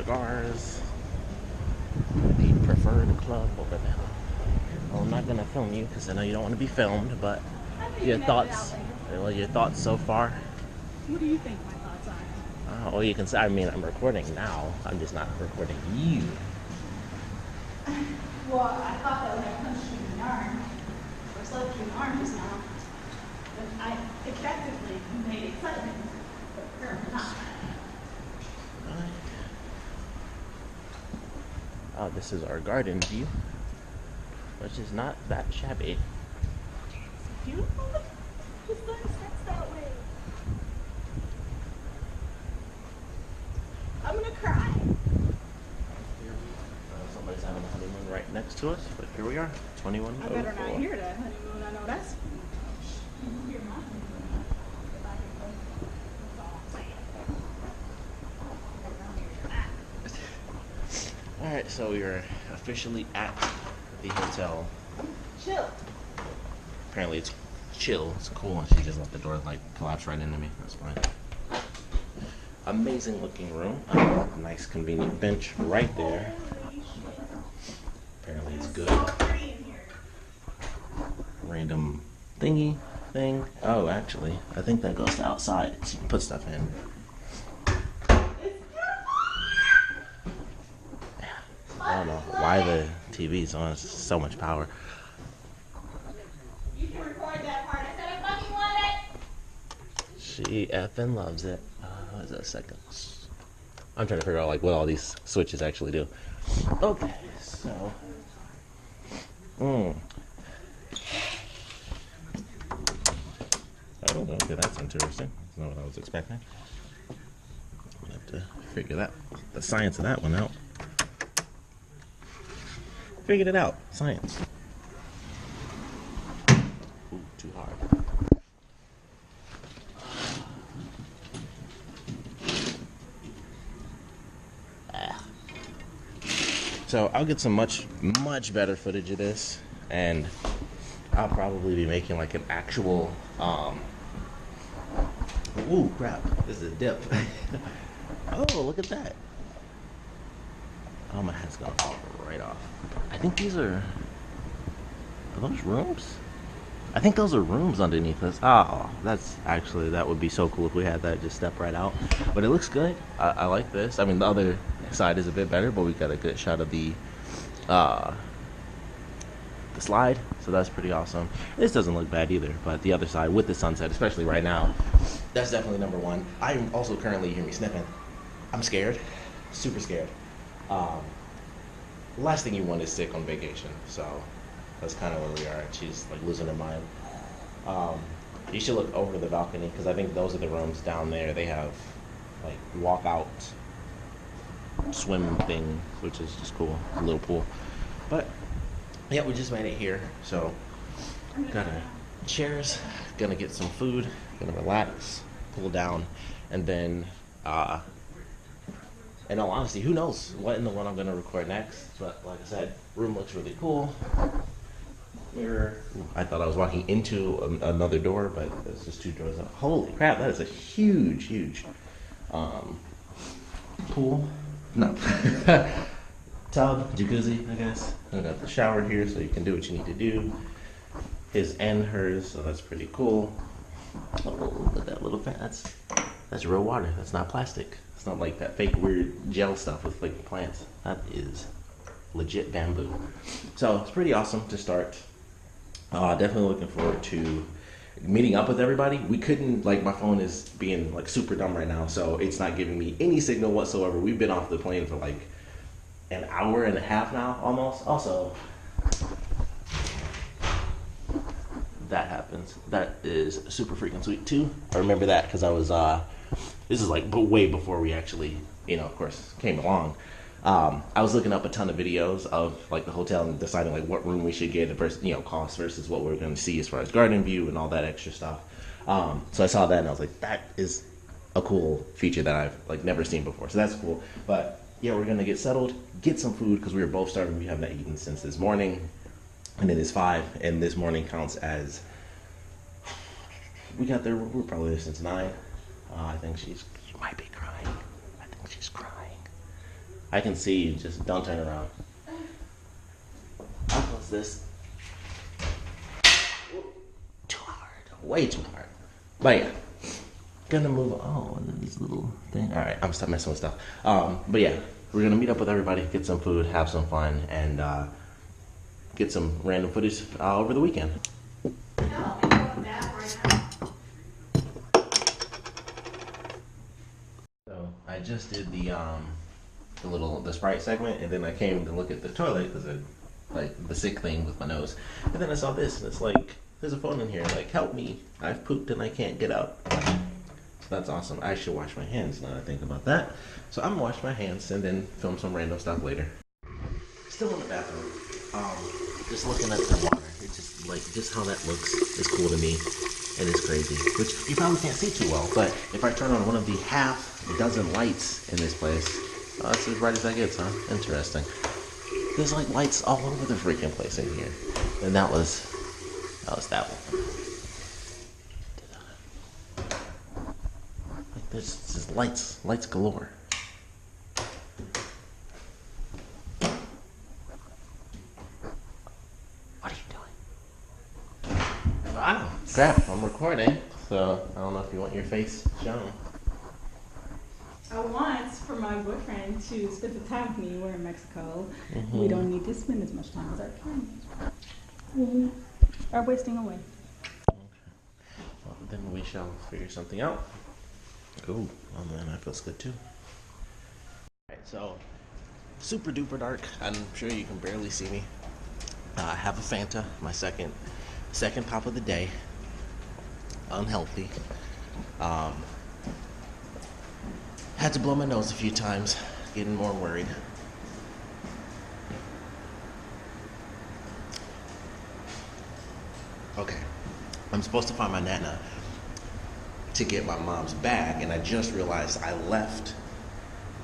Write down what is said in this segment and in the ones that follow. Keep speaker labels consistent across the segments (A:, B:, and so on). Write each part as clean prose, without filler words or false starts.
A: cigars. The preferred club over there. Well, I'm not gonna film you because I know you don't want to be filmed, but your thoughts. Well, your thoughts so far.
B: What do you think my thoughts are?
A: Well, you can say. I mean, I'm recording now. I'm just not recording you.
B: Well, I thought that when I punched you in the arm, or slipped you in the arm just now, that I effectively made excitement, but apparently not.
A: Oh, this is our garden view, which is not that shabby.
B: It's beautiful. The sun sets that way. I'm gonna cry.
A: Somebody's having a honeymoon right next to us, but here we are, 21.
B: I better not hear that honeymoon. I know that's. Hear my honeymoon. If I can go. That's all I'm saying.
A: Alright, so we are officially at the hotel.
B: Chill.
A: Apparently it's chill, it's cool, and she just let the door like collapse right into me. That's fine. Amazing looking room. Nice convenient bench right there. Apparently it's good. Random thingy thing. Oh, actually, I think that goes to outside, so you can put stuff in. I don't know why the TV's on. It's so much power.
B: You can record that part. I said I fucking want it.
A: She effing loves it. What is that second? I'm trying to figure out like what all these switches actually do. Okay, so. Oh, okay, that's interesting. That's not what I was expecting. I'm gonna have to figure the science of that one out. Figured it out. Science. Ooh, too hard. So I'll get some much better footage of this, and I'll probably be making like an actual ooh crap, this is a dip. Oh, look at that. Oh, my head's gonna fall right off. I think these are those rooms? I think those are rooms underneath us. Oh, that would be so cool if we had that just step right out. But it looks good. I like this. I mean, the other side is a bit better, but we got a good shot of the slide, so that's pretty awesome. This doesn't look bad either, but the other side with the sunset, especially right now, that's definitely number one. I'm also currently, you hear me sniffing. I'm scared, super scared. Last thing you want is sick on vacation, so that's kind of where we are. She's like losing her mind. You should look over the balcony because I think those are the rooms down there. They have like walkout swim thing, which is just cool. A little pool, but yeah, we just made it here. So got our chairs, gonna get some food, gonna relax, cool down, and then in all honesty, who knows what in the one I'm going to record next. But like I said, room looks really cool. Mirror. I thought I was walking into another door, but there's just two doors up. Holy crap, that is a huge pool. No. Tub, jacuzzi, I guess. I got the shower here, so you can do what you need to do. His and hers, so that's pretty cool. Oh, look at that little fan. That's real water. That's not plastic. It's not like that fake weird gel stuff with like plants. That is legit bamboo. So it's pretty awesome to start. Definitely looking forward to meeting up with everybody. We couldn't, like, my phone is being like super dumb right now, so it's not giving me any signal whatsoever. We've been off the plane for like an hour and a half now, almost. Also, that happens. That is super freaking sweet too. I remember that because I was this is like way before we actually, of course, came along. I was looking up a ton of videos of like the hotel and deciding like what room we should get versus, cost versus what we're going to see as far as garden view and all that extra stuff. So I saw that and I was like, that is a cool feature that I've like never seen before. So that's cool. But yeah, we're going to get settled, get some food because we were both starving. We have not eaten since this morning, and it is 5, and this morning counts as we got there. We're probably there since 9. I think she might be crying. I think she's crying. I can see you. Just don't turn around. How close this? Too hard. Way too hard. But yeah. Gonna move on this little thing. Alright, I'm stop messing with stuff. But yeah, we're gonna meet up with everybody, get some food, have some fun, and get some random footage over the weekend. So I just did the Sprite segment, and then I came to look at the toilet because I like the sick thing with my nose, and then I saw this, and it's like there's a phone in here, like help me, I've pooped and I can't get out. So that's awesome. I should wash my hands now that I think about that. So I'm gonna wash my hands and then film some random stuff later. Still in the bathroom. Just looking at the water. It's just like just how that looks is cool to me. And it's crazy. Which you probably can't see too well, but if I turn on one of the half dozen lights in this place, oh, that's as bright as that gets, huh? Interesting. There's like lights all over the freaking place in here. And that was that one. There's just lights galore. What are you doing? I don't know. Crap, I'm recording, so I don't know if you want your face shown.
B: I want for my boyfriend to spend the time with me. We're in Mexico. We don't need to spend as much time as our parents are wasting away.
A: Okay. Well, then we shall figure something out. Ooh, oh man, that feels good too. Alright, so super duper dark. I'm sure you can barely see me. I have a Fanta, my second pop of the day. Unhealthy. Had to blow my nose a few times, getting more worried. Okay, I'm supposed to find my Nana to get my mom's bag, and I just realized I left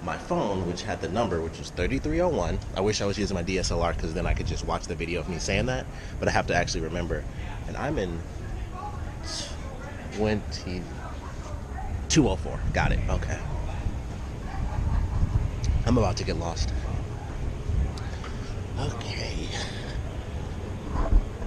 A: my phone, which had the number, which was 3301. I wish I was using my DSLR because then I could just watch the video of me saying that, but I have to actually remember. And I'm in 204. Got it. Okay. I'm about to get lost. Okay.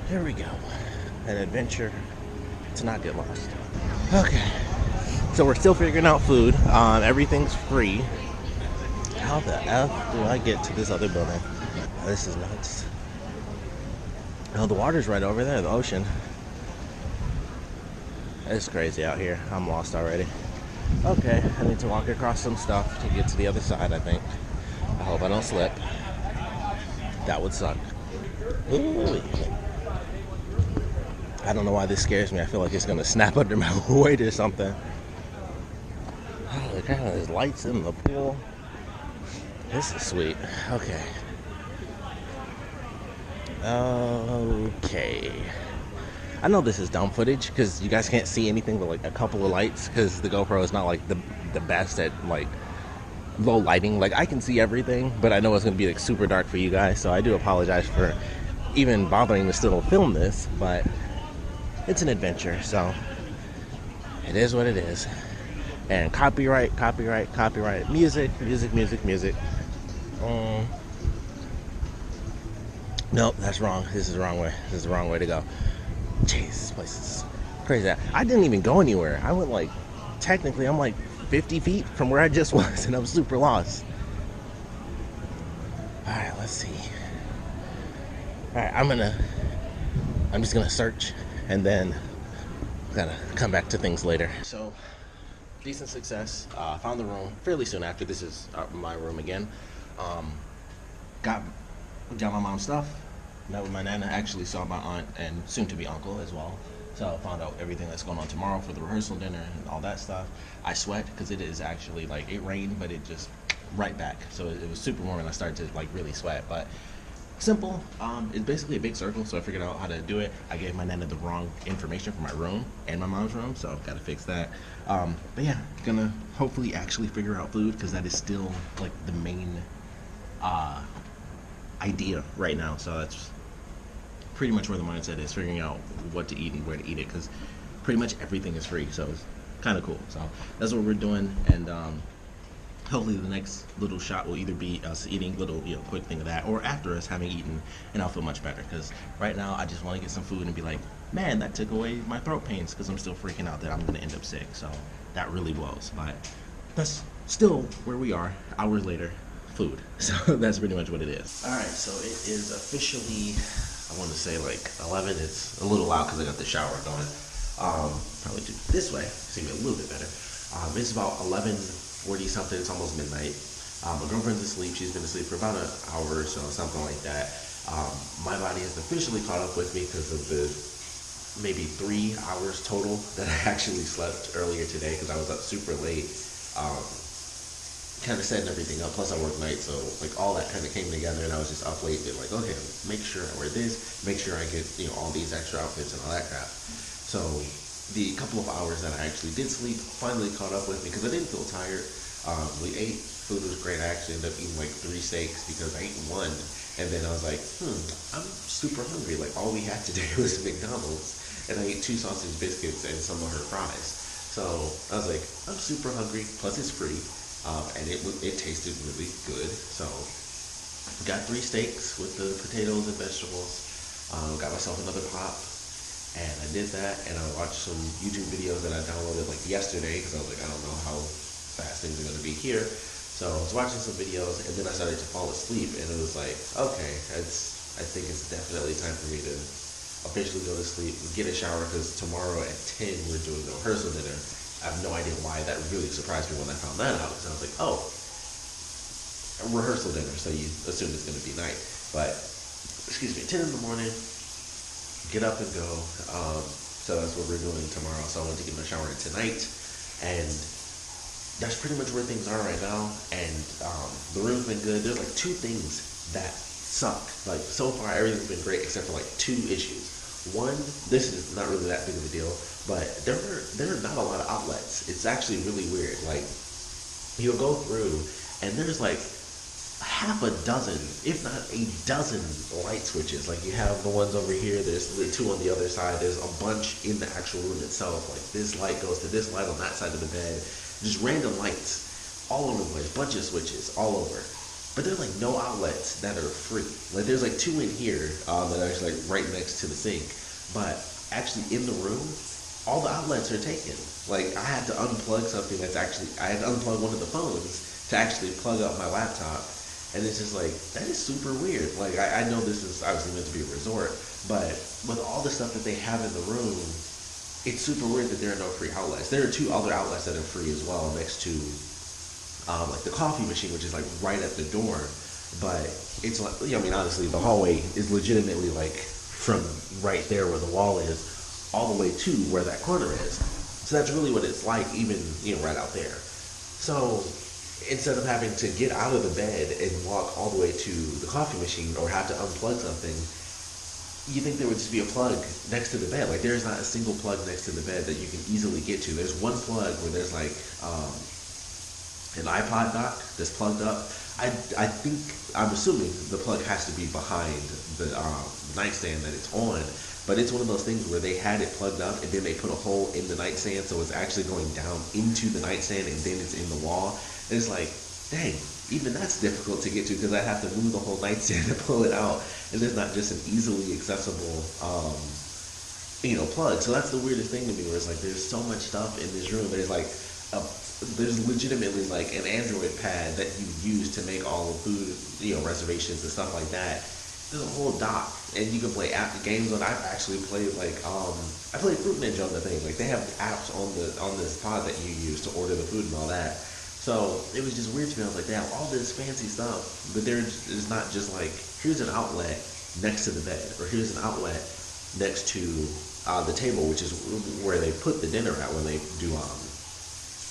A: Here we go. An adventure to not get lost. Okay. So we're still figuring out food. Everything's free. How the F do I get to this other building? This is nuts. Oh, the water's right over there, the ocean. It's crazy out here. I'm lost already. Okay, I need to walk across some stuff to get to the other side, I think. I hope I don't slip. That would suck. Ooh. I don't know why this scares me. I feel like it's gonna snap under my weight or something. Holy cow, there's lights in the pool. This is sweet. Okay. Okay. I know this is dumb footage because you guys can't see anything but like a couple of lights because the GoPro is not like the best at like low lighting. Like I can see everything, but I know it's gonna be like super dark for you guys, so I do apologize for even bothering to still film this, but it's an adventure, so it is what it is. And copyright, music. Nope, that's wrong. This is the wrong way. This is the wrong way to go. Jeez, this place is crazy. I didn't even go anywhere. I went like, technically, I'm like 50 feet from where I just was, and I'm super lost. All right, let's see. All right, I'm just gonna search, and then gotta come back to things later. So, decent success. Found the room fairly soon after. This is my room again. Got my mom's stuff. Met with my Nana, actually saw my aunt and soon-to-be uncle as well. So found out everything that's going on tomorrow for the rehearsal dinner and all that stuff. I sweat because it is actually like, it rained, but it just right back. So it was super warm and I started to like really sweat, but simple. It's basically a big circle, so I figured out how to do it. I gave my Nana the wrong information for my room and my mom's room, so I've got to fix that. But yeah, gonna hopefully actually figure out food because that is still like the main idea right now. So that's pretty much where the mindset is, figuring out what to eat and where to eat it, because pretty much everything is free, so it's kind of cool. So that's what we're doing, and hopefully the next little shot will either be us eating little, quick thing of that, or after us having eaten, and I'll feel much better. Because right now I just want to get some food and be like, man, that took away my throat pains because I'm still freaking out that I'm gonna end up sick. So that really blows. But that's still where we are. Hours later, food. So that's pretty much what it is. All right, so it is officially, I want to say like 11. It's a little loud because I got the shower going. Probably do it this way. See me a little bit better. It's about 11:40 something. It's almost midnight. My girlfriend's asleep. She's been asleep for about an hour or so, something like that. My body has officially caught up with me because of the maybe 3 hours total that I actually slept earlier today because I was up super late. Kind of setting everything up. Plus I work night, so like all that kind of came together, and I was just up late. Been like, okay, make sure I wear this, make sure I get all these extra outfits and all that crap. So the couple of hours that I actually did sleep finally caught up with me because I didn't feel tired. We ate, food was great. I actually ended up eating like 3 steaks because I ate one, and then I was like, I'm super hungry. Like all we had today was McDonald's, and I ate 2 sausage biscuits and some of her fries. So I was like, I'm super hungry. Plus it's free. And it tasted really good. So got 3 steaks with the potatoes and vegetables. Got myself another pop, and I did that. And I watched some YouTube videos that I downloaded like yesterday because I was like, I don't know how fast things are gonna be here. So I was watching some videos, and then I started to fall asleep. And it was like, okay, I think it's definitely time for me to officially go to sleep and get a shower because tomorrow at 10 we're doing the rehearsal dinner. I have no idea why. That really surprised me when I found that out. Because I was like, oh, a rehearsal dinner, so you assume it's going to be night. But, 10 in the morning, get up and go. So that's what we're doing tomorrow. So I want to get my shower tonight. And that's pretty much where things are right now. And the room's been good. There's like 2 things that suck. Like, so far, everything's been great except for like 2 issues. One, this is not really that big of a deal, but there are not a lot of outlets. It's actually really weird. Like, you'll go through, and there's like half a dozen, if not a dozen light switches. Like, you have the ones over here, there's the 2 on the other side, there's a bunch in the actual room itself. Like, this light goes to this light on that side of the bed. Just random lights all over the place, bunch of switches all over. But there's like no outlets that are free. Like there's like 2 in here that are actually like right next to the sink. But actually in the room, all the outlets are taken. Like I had to unplug something I had to unplug one of the phones to actually plug up my laptop. And it's just like, that is super weird. Like I know this is obviously meant to be a resort, but with all the stuff that they have in the room, it's super weird that there are no free outlets. There are 2 other outlets that are free as well next to like the coffee machine, which is like right at the door. But it's like, honestly, the hallway is legitimately like from right there where the wall is all the way to where that corner is. So that's really what it's like, even, right out there. So instead of having to get out of the bed and walk all the way to the coffee machine or have to unplug something, you think there would just be a plug next to the bed. Like there's not a single plug next to the bed that you can easily get to. There's one plug where there's like, an iPod dock that's plugged up. I'm assuming the plug has to be behind the nightstand that it's on, but it's one of those things where they had it plugged up and then they put a hole in the nightstand, so it's actually going down into the nightstand and then it's in the wall. And it's like, dang, even that's difficult to get to because I have to move the whole nightstand to pull it out, and there's not just an easily accessible plug. So that's the weirdest thing to me, where it's like there's so much stuff in this room. There's legitimately like an Android pad that you use to make all the food, reservations and stuff like that. There's a whole dock, and you can play games on. I've actually played I played Fruit Ninja on the thing. Like they have apps on this pod that you use to order the food and all that. So it was just weird to me. I was like, they have all this fancy stuff, but there's not just like, here's an outlet next to the bed, or here's an outlet next to the table, which is where they put the dinner at when they do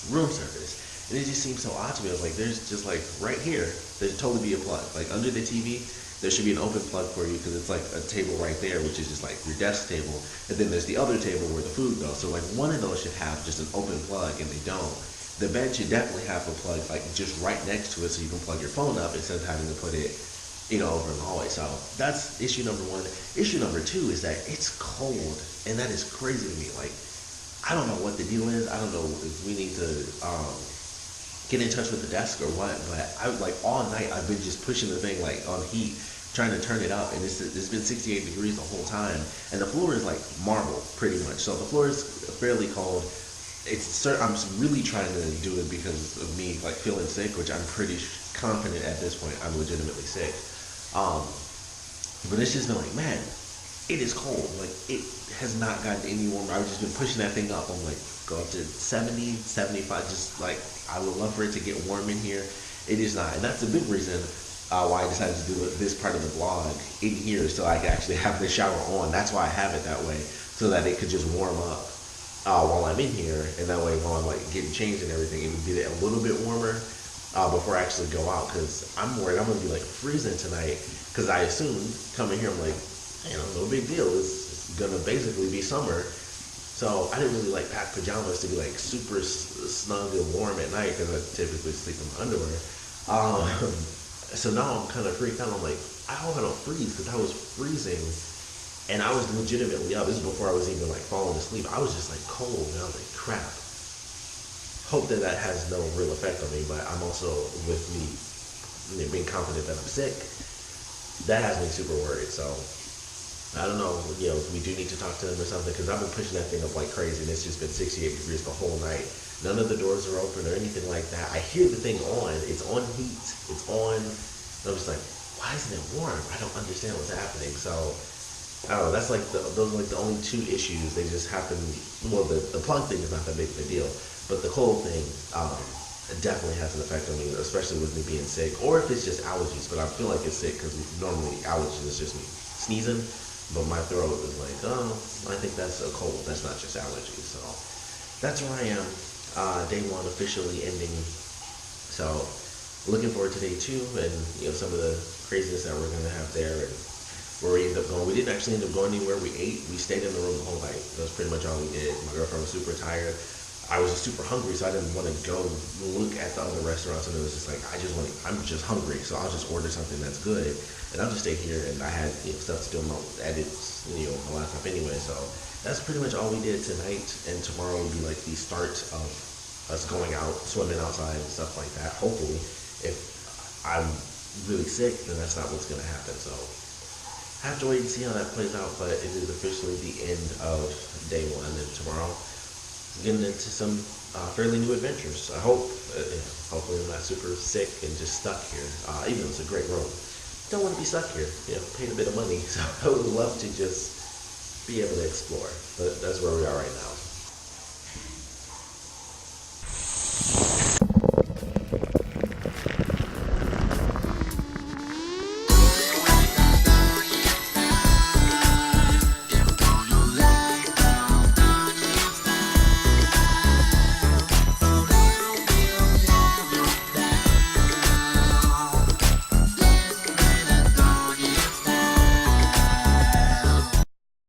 A: room service. And it just seems so odd to me. I was like, there's just like right here, there's totally be a plug. Like under the TV, there should be an open plug for you because it's like a table right there, which is just like your desk table. And then there's the other table where the food goes. So like one of those should have just an open plug, and they don't. The bed should definitely have a plug like just right next to it, so you can plug your phone up instead of having to put it, over in the hallway. So that's issue number 1. Issue number 2 is that it's cold, and that is crazy to me. Like, I don't know what the deal is. I don't know if we need to get in touch with the desk or what, but I like all night I've been just pushing the thing like on heat, trying to turn it up, and it's been 68 degrees the whole time, and the floor is like marble pretty much. So the floor is fairly cold. I'm really trying to do it because of me like feeling sick, which I'm pretty confident at this point I'm legitimately sick. But it's just been like, man, it is cold. Like, it has not gotten any warmer. I've just been pushing that thing up. I'm like, go up to 70, 75. Just like, I would love for it to get warm in here. It is not. And that's a big reason why I decided to do this part of the vlog in here, so I could actually have the shower on. That's why I have it that way, so that it could just warm up while I'm in here. And that way, while I'm like getting changed and everything, it would be a little bit warmer before I actually go out. Because I'm worried I'm going to be like freezing tonight. Because I assumed coming here, I'm like, no big deal. It's gonna basically be summer, so I didn't really like pack pajamas to be like super snug and warm at night because I typically sleep in my underwear. So now I'm kind of freaked out. I'm like, I hope I don't freeze because I was freezing, and I was legitimately up. This is before I was even like falling asleep. I was just like cold, and I was like, crap. Hope that has no real effect on me, but I'm also with me being confident that I'm sick. That has me super worried. So I don't know, we do need to talk to them or something, because I've been pushing that thing up like crazy, and it's just been 68 degrees the whole night. None of the doors are open or anything like that. I hear the thing on. It's on heat. It's on. And I'm just like, why isn't it warm? I don't understand what's happening. So, I don't know. That's like those are like the only two issues. They just happen. Well, the plug thing is not that big of a deal, but the cold thing definitely has an effect on me, especially with me being sick, or if it's just allergies. But I feel like it's sick because normally allergies is just me sneezing. But my throat is like, oh, I think that's a cold. That's not just allergies. So that's where I am. Day one officially ending. So looking forward to day two, and some of the craziness that we're gonna have there, and where we end up going. We didn't actually end up going anywhere. We ate. We stayed in the room the whole night. That was pretty much all we did. My girlfriend was super tired. I was just super hungry, so I didn't want to go look at the other restaurants, and it was just like, I'm just hungry, so I'll just order something that's good, and I'll just stay here, and I had stuff to do, my edits, my laptop anyway, so that's pretty much all we did tonight, and tomorrow will be like the start of us going out, swimming outside, and stuff like that. Hopefully, if I'm really sick, then that's not what's going to happen, so I have to wait and see how that plays out, but it is officially the end of day one, and tomorrow getting into some fairly new adventures. I hope, hopefully I'm not super sick and just stuck here, even though it's a great room. Don't want to be stuck here, paid a bit of money, so I would love to just be able to explore, but that's where we are right now.